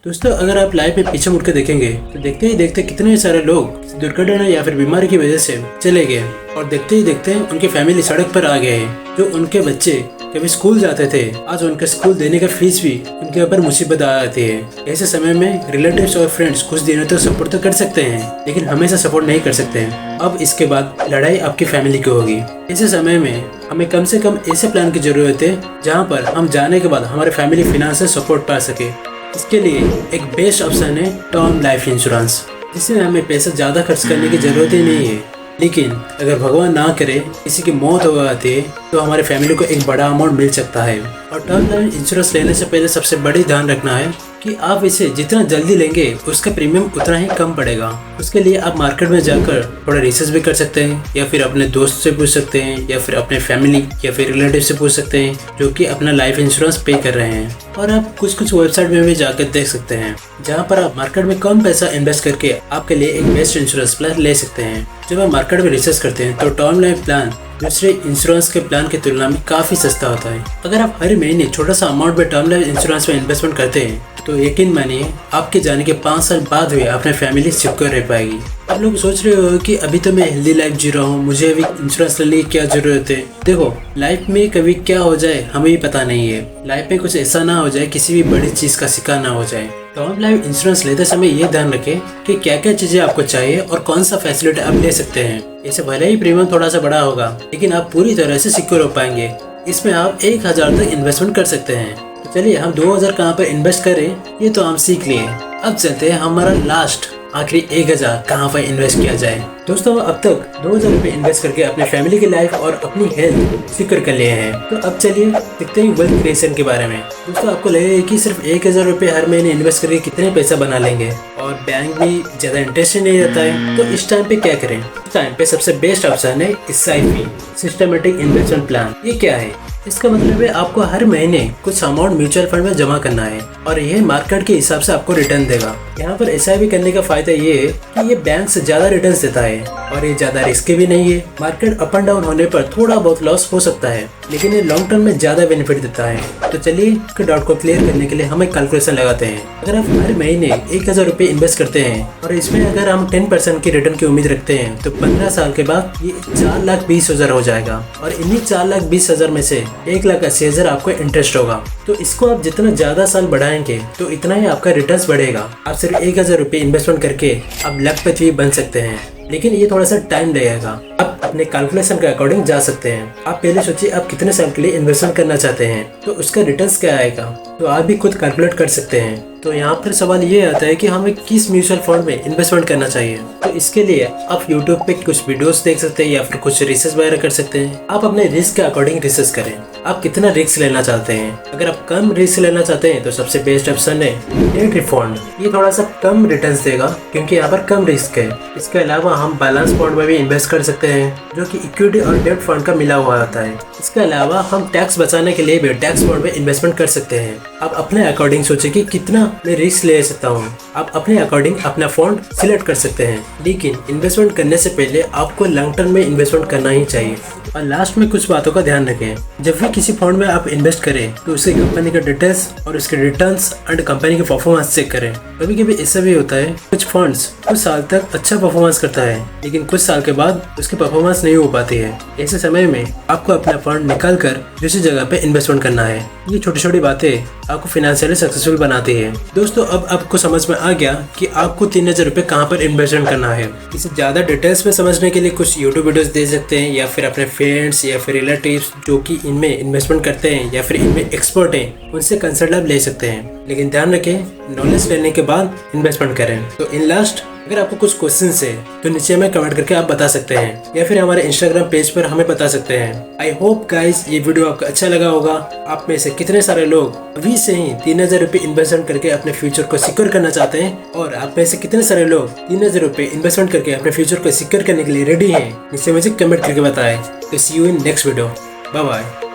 दोस्तों, अगर आप लाइफ में पीछे मुड़ के देखेंगे तो देखते ही देखते कितने सारे लोग किसी दुर्घटना या फिर बीमारी की वजह से चले गए और देखते ही देखते उनकी फैमिली सड़क पर आ गए हैं। जो उनके बच्चे कभी स्कूल जाते थे, आज उनके स्कूल देने का फीस भी उनके ऊपर मुसीबत आ जाती है। ऐसे समय में रिलेटिव्स और फ्रेंड्स कुछ दिनों तक सपोर्ट तो कर सकते हैं, लेकिन हमेशा सपोर्ट नहीं कर सकते हैं। अब इसके बाद लड़ाई आपकी फैमिली की होगी। ऐसे समय में हमें कम से कम ऐसे प्लान की जरूरत है जहाँ पर हम जाने के बाद हमारे फैमिली फाइनेंशियल सपोर्ट पा सके। इसके लिए एक बेस्ट ऑप्शन है टर्म लाइफ इंश्योरेंस, जिसमें हमें पैसा ज़्यादा खर्च करने की ज़रूरत ही नहीं है। लेकिन अगर भगवान ना करे किसी की मौत हो जाती है तो हमारे फैमिली को एक बड़ा अमाउंट मिल सकता है। और टर्म लाइफ इंश्योरेंस लेने से पहले सबसे बड़ी ध्यान रखना है कि आप इसे जितना जल्दी लेंगे उसका प्रीमियम उतना ही कम पड़ेगा। उसके लिए आप मार्केट में जाकर थोड़ा रिसर्च भी कर सकते हैं, या फिर अपने दोस्त से पूछ सकते हैं, या फिर अपने फैमिली या फिर रिलेटिव से पूछ सकते हैं जो कि अपना लाइफ इंश्योरेंस पे कर रहे हैं। और आप कुछ वेबसाइट में भी जाकर देख सकते हैं जहाँ पर आप मार्केट में कम पैसा इन्वेस्ट करके आपके लिए एक बेस्ट इंश्योरेंस प्लान ले सकते हैं। जब आप मार्केट में रिसर्च करते हैं तो टर्म लाइफ प्लान दूसरे इंश्योरेंस के प्लान की तुलना में काफ़ी सस्ता होता है। अगर आप हर महीने छोटा सा अमाउंट में टर्म लाइफ इंश्योरेंस में इन्वेस्टमेंट करते हैं तो यकीन मानिए आपके जाने के 5 साल बाद भी अपने फैमिली सिक्योर रह पाएगी। आप लोग सोच रहे हो कि अभी तो मैं हेल्दी लाइफ जी रहा हूँ, मुझे अभी इंश्योरेंस लेने की क्या जरूरत है। देखो, लाइफ में कभी क्या हो जाए हमें भी पता नहीं है। लाइफ में कुछ ऐसा ना हो जाए, किसी भी बड़ी चीज का शिकार ना हो जाए। टर्म लाइफ इंश्योरेंस लेते समय ये ध्यान रखें कि क्या क्या चीजें आपको चाहिए और कौन सा फैसिलिटी आप ले सकते हैं। ऐसे भले ही प्रीमियम थोड़ा सा बड़ा होगा, लेकिन आप पूरी तरह से सिक्योर हो पाएंगे। इसमें आप 1000 तक इन्वेस्टमेंट कर सकते हैं। तो चलिए, हम 2000 कहाँ पर इन्वेस्ट करें ये तो हम सीख लिए। अब चलते हैं हमारा लास्ट आखिरी 1000 कहाँ पर इन्वेस्ट किया जाए। दोस्तों, अब तक 2000 रुपये इन्वेस्ट करके अपने फैमिली की लाइफ और अपनी हेल्थ सिक्योर कर लिए हैं। तो अब चलिए देखते हैं वेल्थ क्रिएशन के बारे में। दोस्तों, आपको लगेगा कि सिर्फ 1000 रुपये हर महीने इन्वेस्ट करके कितने पैसा बना लेंगे और बैंक भी ज़्यादा इंटरेस्ट नहीं रहता है। तो इस टाइम पे क्या करें? इस टाइम पे सबसे बेस्ट ऑप्शन है SIP, सिस्टमेटिक इन्वेस्टमेंट प्लान। ये क्या है? इसका मतलब है आपको हर महीने कुछ अमाउंट म्यूचुअल फंड में जमा करना है और यह मार्केट के हिसाब से आपको रिटर्न देगा। यहाँ पर SIP करने का फायदा ये है कि ये बैंक से ज्यादा रिटर्न देता है और ये ज्यादा रिस्की भी नहीं है। मार्केट अप एंड डाउन होने पर थोड़ा बहुत लॉस हो सकता है, लेकिन ये लॉन्ग टर्म में ज्यादा बेनिफिट देता है। तो चलिए, इसके डाउट को क्लियर करने के लिए हम एक कैलकुलेशन लगाते हैं। अगर आप हर महीने 1000 रुपये इन्वेस्ट करते हैं और इसमें अगर हम 10% की रिटर्न की उम्मीद रखते हैं तो 15 साल के बाद ये 4,20,000 हो जाएगा। और इन्हीं 4,20,000 में से 1,80,000 आपको इंटरेस्ट होगा। तो इसको आप जितना ज्यादा साल बढ़ाएंगे तो इतना ही आपका रिटर्न बढ़ेगा। आप सिर्फ 1000 रुपये इन्वेस्टमेंट करके आप लखपति भी बन सकते हैं, लेकिन ये थोड़ा सा टाइम लगेगा। आप अपने कैलकुलेशन के अकॉर्डिंग जा सकते हैं। आप पहले सोचिए आप कितने साल के लिए इन्वेस्टमेंट करना चाहते हैं, तो उसका रिटर्न्स क्या आएगा, तो आप भी खुद कैलकुलेट कर सकते हैं। तो यहाँ पर सवाल ये आता है कि हमें किस म्यूचुअल फंड में इन्वेस्टमेंट करना चाहिए। तो इसके लिए आप YouTube पे कुछ वीडियोस देख सकते हैं या फिर कुछ रिसर्च वगैरह कर सकते हैं। आप अपने रिस्क के अकॉर्डिंग रिसर्च करें, आप कितना रिस्क लेना चाहते हैं। अगर आप कम रिस्क लेना चाहते हैं तो सबसे बेस्ट ऑप्शन है डेट फंड। ये थोड़ा सा कम रिटर्न्स देगा क्योंकि यहाँ पर कम रिस्क है। इसके अलावा हम बैलेंस फंड में भी इन्वेस्ट कर सकते हैं जो कि इक्विटी और डेट फंड का मिला हुआ होता है। इसके अलावा हम टैक्स बचाने के लिए भी टैक्स फंड में इन्वेस्टमेंट कर सकते हैं। आप अपने अकॉर्डिंग सोचे कि कितना मैं रिस्क ले सकता हूँ। आप अपने अकॉर्डिंग अपना फंड सिलेक्ट कर सकते हैं, लेकिन इन्वेस्टमेंट करने से पहले आपको लॉन्ग टर्म में इन्वेस्टमेंट करना ही चाहिए। और लास्ट में कुछ बातों का ध्यान रखें। जब भी किसी फंड में आप इन्वेस्ट करें तो उसकी कंपनी का डिटेल्स और उसके रिटर्न्स एंड कंपनी की परफॉर्मेंस चेक करें। कभी कभी ऐसा भी होता है कुछ फंड्स कुछ साल तक अच्छा परफॉर्मेंस करता है, लेकिन कुछ साल के बाद उसकी परफॉर्मेंस नहीं हो पाती है। ऐसे समय में आपको अपना फंड निकाल कर दूसरी जगह पे इन्वेस्टमेंट करना है। ये छोटी छोटी बातें आपको फाइनेंशियली सक्सेसफुल बनाती है। दोस्तों, अब आपको समझ में आ गया कि आपको 3000 रुपये कहाँ पर इन्वेस्टमेंट करना है। इसे ज़्यादा डिटेल्स में समझने के लिए कुछ यूट्यूब वीडियोस देख सकते हैं, या फिर अपने फ्रेंड्स या फिर रिलेटिव्स जो कि इनमें इन्वेस्टमेंट करते हैं या फिर इनमें एक्सपर्ट हैं उनसे कंसल्ट आप ले सकते हैं। लेकिन ध्यान रखें, नॉलेज लेने के बाद इन्वेस्टमेंट करें। तो इन लास्ट, अगर आपको कुछ क्वेश्चन है तो नीचे हमें कमेंट करके आप बता सकते हैं, या फिर हमारे इंस्टाग्राम पेज पर हमें बता सकते हैं। आई होप गाइज ये वीडियो आपको अच्छा लगा होगा। आप में से कितने सारे लोग अभी से ही 3000 रुपये इन्वेस्टमेंट करके अपने फ्यूचर को सिक्योर करना चाहते हैं, और आप में से कितने सारे लोग 3000 रुपये इन्वेस्टमेंट करके अपने फ्यूचर को सिक्योर करने के लिए रेडी हैं, जिससे मुझे कमेंट करके बताएं। तो see you in next video. Bye bye.